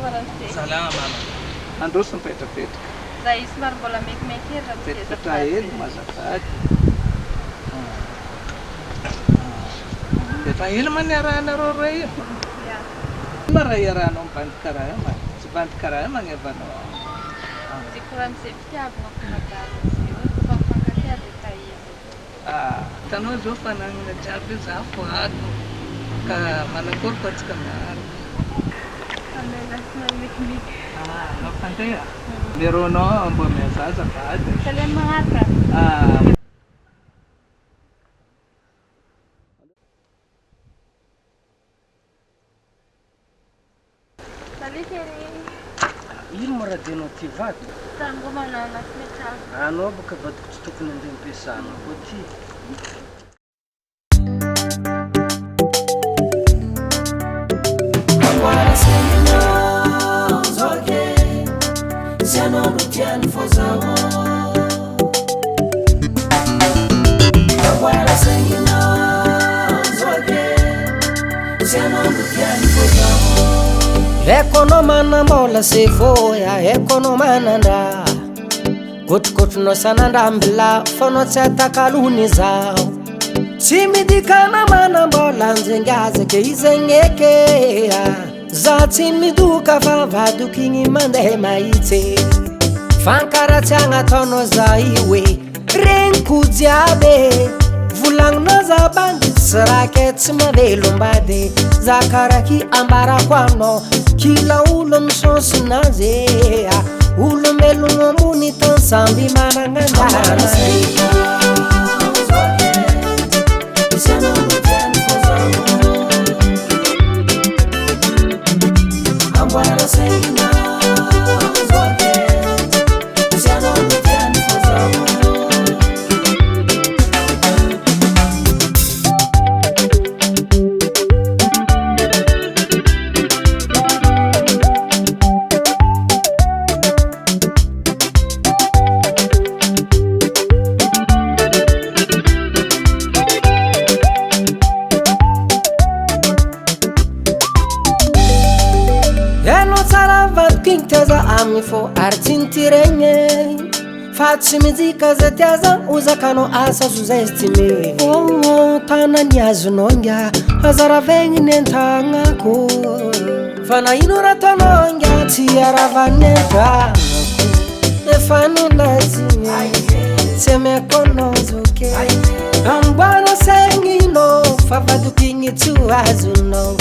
Salama mama. Androso mipetrapetraka. Raha isy maro mbola mekimeky raha Petratra hely mazavady. Efa hely maniarahanareo ray io. Mara iarahanao mibandy karaha io ma. Tsy bandy karaha io magnevanao. Tsy koa amin'izay fitiavana komadary izy io. Fa mifankatia dia tahiry. Hitanao zao fa nanana jiaby io za foako. Ka manakory fa tsika miaraka. Amela sy mekimeky. Mafandray leronao mbo miazaza vady. Salia magnaraka. Salia kely. Ino mo raha dianao ty vady? Tango manana fimetrahana. Anao boka vadiko tsy tokony andeha ampiasana koa ty. Agora senhor, zogue, se eu não tiver fozão. Agora senhor, zogue, se eu não tiver fozão. Economana mbola se voya, economanandra Gotrogotronao sanandrambila, fanao tsy atakalony zao Tsy midikana mana mbola anjengazake izegneke Za tsy midoka fa vadoky igny mandeha mahitsy Fankaratsiagna ataonao za iwe Regniko jiaby Volagninao za bandy tsy rake tsy mavelombady Za karaky ambarako anao Kila olo misonsinazy Olombelogno ambony tany samby managnan-dàlana Agora senhor, zogue, se eu não tiver fozão. Fo artintiregne Facci mizika za tiaza Uzakano asa suzestime Tana niazononga Azara vengi nentagnako Fana inura tononga Tiara vanentangako Nefano nazime Seme konozoke Ambana sengino Favadukingi tu azuno